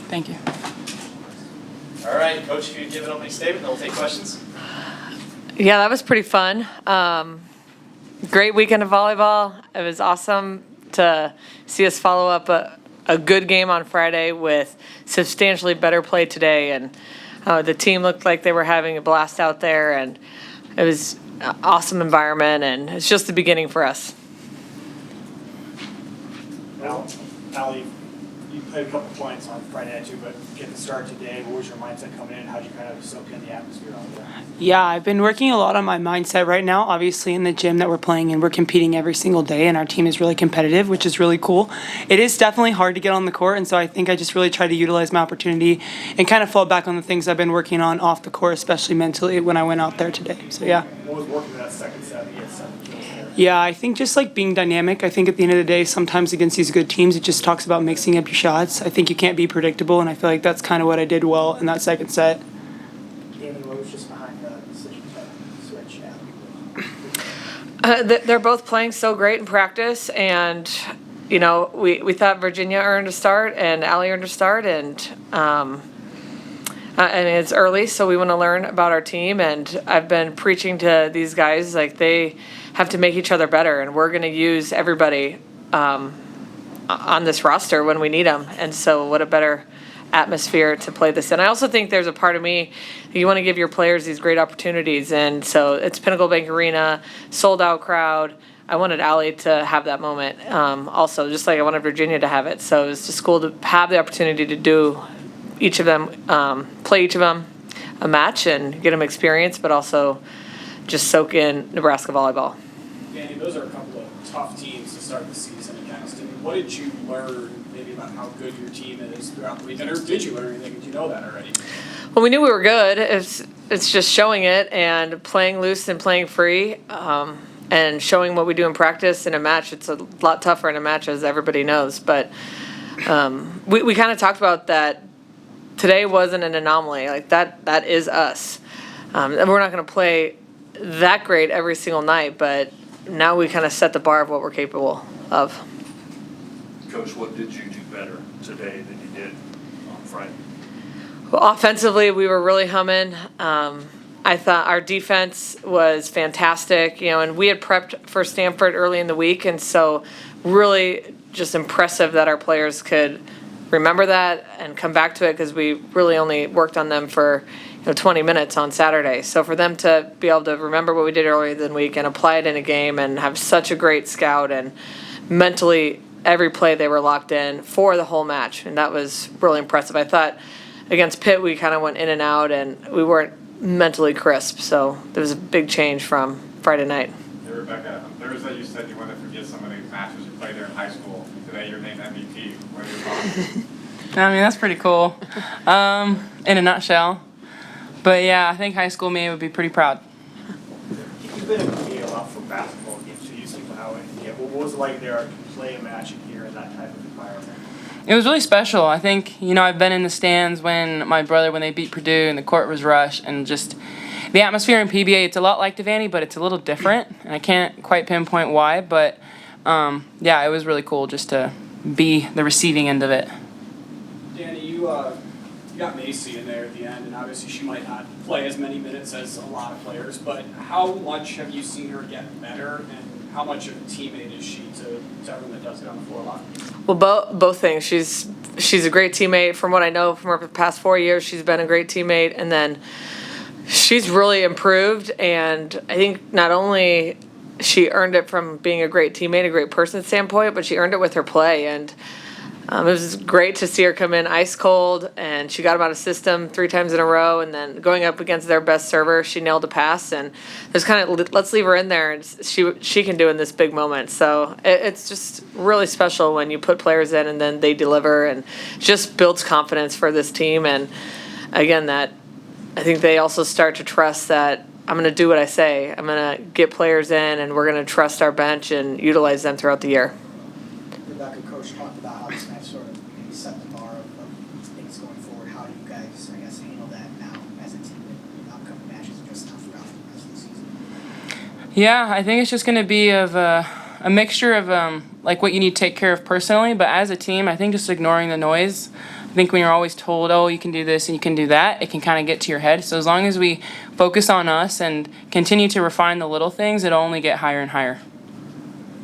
Thank you. All right, Coach, if you'd give an opening statement, then we'll take questions. Yeah, that was pretty fun. Great weekend of volleyball. It was awesome to see us follow up a good game on Friday with substantially better play today. And the team looked like they were having a blast out there, and it was an awesome environment, and it's just the beginning for us. Allie, you played a couple points on Friday night too, but getting the start today, what was your mindset coming in? How'd you kind of soak in the atmosphere out there? Yeah, I've been working a lot on my mindset right now. Obviously, in the gym that we're playing in, we're competing every single day, and our team is really competitive, which is really cool. It is definitely hard to get on the court, and so I think I just really try to utilize my opportunity and kind of fall back on the things I've been working on off the court, especially mentally when I went out there today. So, yeah. What was working in that second set to get 7 kills there? Yeah, I think just like being dynamic. I think at the end of the day, sometimes against these good teams, it just talks about mixing up your shots. I think you can't be predictable, and I feel like that's kind of what I did well in that second set. Damon, what was just behind the decision to switch They're both playing so great in practice, and you know, we thought Virginia earned a start and Allie earned a start, and it's early, so we want to learn about our team. And I've been preaching to these guys like they have to make each other better, and we're going to use everybody on this roster when we need them. And so, what a better atmosphere to play this in. I also think there's a part of me, you want to give your players these great opportunities, and so it's Pinnacle Bank Arena, sold out crowd. I wanted Allie to have that moment also, just like I wanted Virginia to have it. So it's just cool to have the opportunity to do each of them, play each of them a match and get them experience, but also just soak in Nebraska volleyball. Dani, those are a couple of tough teams to start the season against. And what did you learn maybe about how good your team is throughout the weekend, or did you learn anything? Did you know that already? Well, we knew we were good. It's just showing it and playing loose and playing free, and showing what we do in practice. In a match, it's a lot tougher in a match, as everybody knows. But we kind of talked about that. Today wasn't an anomaly. Like that is us. And we're not going to play that great every single night, but now we kind of set the bar of what we're capable of. Coach, what did you do better today than you did on Friday? Well, offensively, we were really humming. I thought our defense was fantastic, you know, and we had prepped for Stanford early in the week, and so really just impressive that our players could remember that and come back to it, because we really only worked on them for 20 minutes on Saturday. So for them to be able to remember what we did earlier in the week and apply it in a game and have such a great scout, and mentally every play they were locked in for the whole match, and that was really impressive. I thought against Pitt we kind of went in and out and we weren't mentally crisp, so there was a big change from Friday night. Hey, Rebekah, on Thursday you said you wanted to forget some of these matches you played there in high school. Today you're named MVP. What are your thoughts? I mean, that's pretty cool, in a nutshell. But yeah, I think high school me would be pretty proud. You've been in the media a lot for basketball games, so you seem to how it. Yeah, what was it like there to play a match in here in that type of environment? It was really special. I think, I've been in the stands when they beat Purdue and the court was rushed, and just the atmosphere in PBA, it's a lot like Devaney, but it's a little different, and I can't quite pinpoint why, but yeah, it was really cool just to be the receiving end of it. Dani, you got Macy in there at the end, and obviously she might not play as many minutes as a lot of players, but how much have you seen her get better, and how much of a teammate is she to everyone that does it on the floor a lot? Well, both things. She's a great teammate. From what I know from her past 4 years, she's been a great teammate, and then she's really improved. And I think not only she earned it from being a great teammate, a great person standpoint, but she earned it with her play. And it was great to see her come in ice cold, and she got them out of system 3 times in a row, and then going up against their best server, she nailed a pass, and there's kind of, let's leave her in there, and she can do in this big moment. So it's just really special when you put players in and then they deliver, and just builds confidence for this team. And again, that I think they also start to trust that I'm going to do what I say. I'm going to get players in, and we're going to trust our bench and utilize them throughout the year. Rebekah, Coach talked about how this match sort of maybe set the bar of things going forward. How do you guys, I guess, handle that now as a team in upcoming matches and just throughout the rest of the season? Yeah, I think it's just going to be of a mixture of like what you need to take care of personally, but as a team, I think just ignoring the noise. I think when you're always told, oh, you can do this and you can do that, it can kind of get to your head. So as long as we focus on us and continue to refine the little things, it'll only get higher and higher.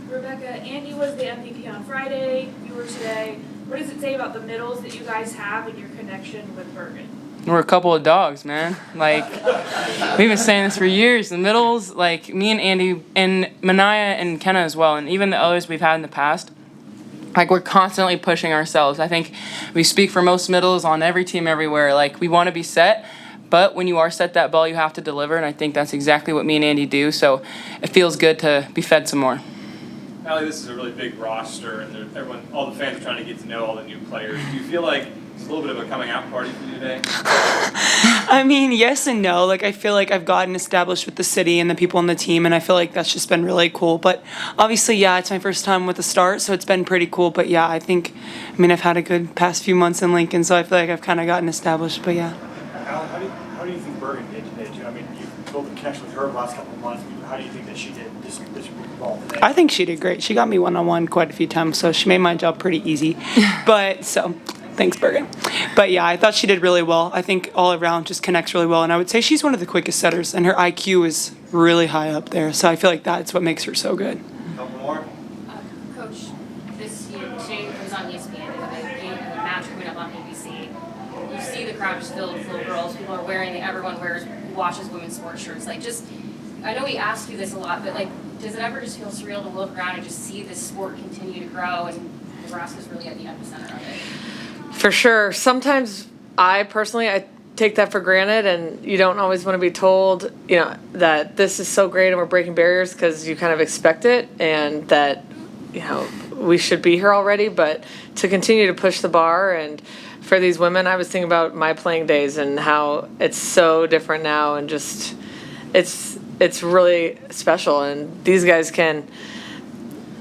Rebekah, Andy was the MVP on Friday, you were today. What does it say about the middles that you guys have and your connection with Bergen? We're a couple of dogs, man. Like, we've been saying this for years. The middles, like me and Andy and Manaya and Kenna as well, and even the others we've had in the past, like we're constantly pushing ourselves. I think we speak for most middles on every team everywhere. Like, we want to be set, but when you are set that ball, you have to deliver, and I think that's exactly what me and Andy do. So it feels good to be fed some more. Allie, this is a really big roster, and all the fans are trying to get to know all the new players. Do you feel like it's a little bit of a coming out party for you today? I mean, yes and no. Like, I feel like I've gotten established with the city and the people on the team, and I feel like that's just been really cool. But obviously, yeah, it's my first time with the start, so it's been pretty cool. But yeah, I've had a good past few months in Lincoln, so I feel like I've kind of gotten established. But yeah. Allie, how do you think Bergen did today, too? I mean, you've built a connection with her the last couple of months. How do you think that she did this ball today? I think she did great. She got me one-on-one quite a few times, so she made my job pretty easy. But so, thanks, Bergen. But yeah, I thought she did really well. I think all around just connects really well, and I would say she's one of the quickest setters, and her IQ is really high up there. So I feel like that's what makes her so good. Couple more. Coach, this year, today was on ESPN. We have a game and a match coming up on AVCA. You see the crowd just filled with little girls. People are wearing, everyone watches women's sports shirts. Like, just, I know we ask you this a lot, but like, does it ever just feel surreal to look around and just see this sport continue to grow, and Nebraska's really at the epicenter of it? For sure. Sometimes I take that for granted, and you don't always want to be told, that this is so great and we're breaking barriers, because you kind of expect it and that, we should be here already. But to continue to push the bar, and for these women, I was thinking about my playing days and how it's so different now, and just it's really special, and these guys can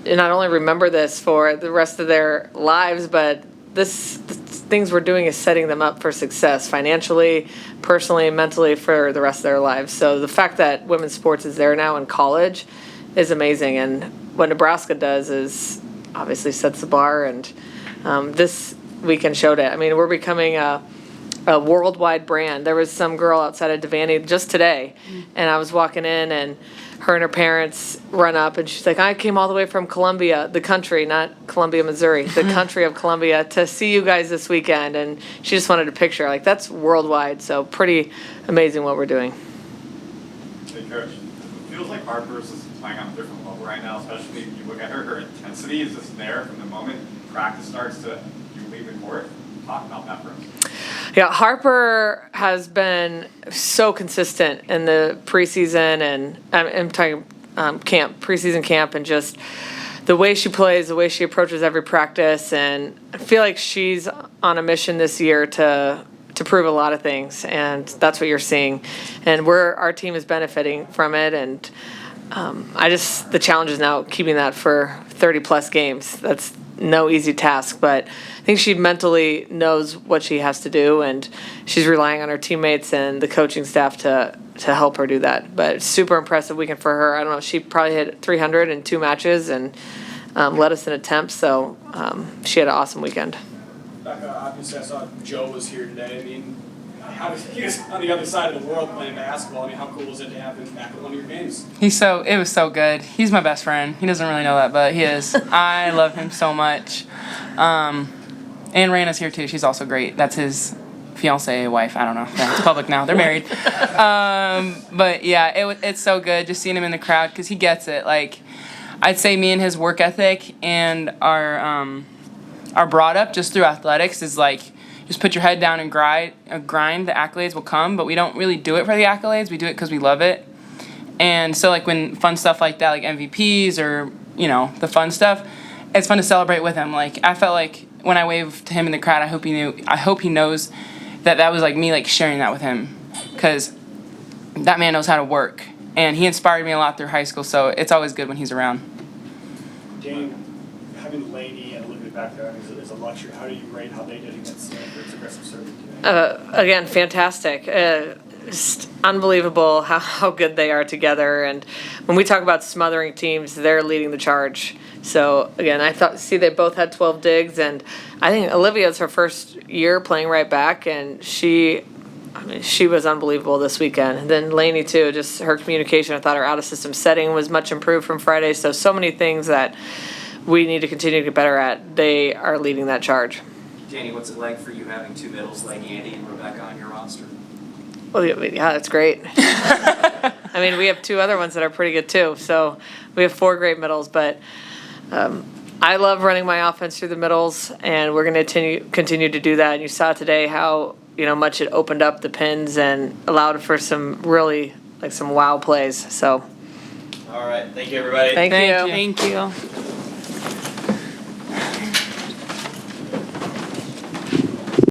not only remember this for the rest of their lives, but the things we're doing is setting them up for success financially, personally, mentally, for the rest of their lives. So the fact that women's sports is there now in college is amazing, and what Nebraska does is obviously sets the bar, and this weekend showed it. I mean, we're becoming a worldwide brand. There was some girl outside of Devaney just today, and I was walking in, and her and her parents run up, and she's like, I came all the way from Columbia, the country, not Columbia, Missouri, the country of Columbia, to see you guys this weekend. And she just wanted a picture. Like, that's worldwide, so pretty amazing what we're doing. Hey, Coach, it feels like Harper's is playing on a different level right now, especially if you look at her intensity is just there from the moment practice starts to you leave the court. Talk about that for us. Yeah, Harper has been so consistent in the preseason, and I'm talking preseason camp, and just the way she plays, the way she approaches every practice, and I feel like she's on a mission this year to prove a lot of things, and that's what you're seeing, and our team is benefiting from it, and the challenge is now keeping that for 30 plus games. That's no easy task, but I think she mentally knows what she has to do, and she's relying on her teammates and the coaching staff to help her do that. But it's super impressive weekend for her. I don't know, she probably hit 300 in 2 matches and led us in attempts, so she had an awesome weekend. Obviously, I saw Joe was here today. I mean, he was on the other side of the world playing basketball. I mean, how cool was it to have him back at one of your games? It was so good. He's my best friend. He doesn't really know that, but he is. I love him so much. And Raina's here too. She's also great. That's his fiance, wife. I don't know. Yeah, it's public now. They're married. But yeah, it's so good just seeing him in the crowd, because he gets it. Like, I'd say me and his work ethic and our brought up just through athletics is like, just put your head down and grind. The accolades will come, but we don't really do it for the accolades. We do it because we love it. And so, like, when fun stuff like that, like MVPs or, the fun stuff, it's fun to celebrate with him. Like, I felt like when I waved to him in the crowd, I hope he knows that was, like, me, like, sharing that with him, because that man knows how to work. And he inspired me a lot through high school, so it's always good when he's around. Dani, having Laney and Olivia back there is a luxury. How do you rate how they did against Stanford's aggressive serving today? Again, fantastic. just unbelievable how good they are together. And when we talk about smothering teams, they're leading the charge. So again, they both had 12 digs, and I think Olivia's her first year playing right back, and she was unbelievable this weekend. And then Lainey too, just her communication. I thought her out of system setting was much improved from Friday. So many things that we need to continue to get better at. They are leading that charge. Dani, what's it like for you having two middles like Andy and Rebekah on your roster? Well, yeah, that's great. I mean, we have two other ones that are pretty good too. So we have 4 great middles, but I love running my offense through the middles, and we're going to continue to do that. And you saw today how much it opened up the pins and allowed for some really some wow plays. So. All right, thank you everybody. Thank you. Thank you.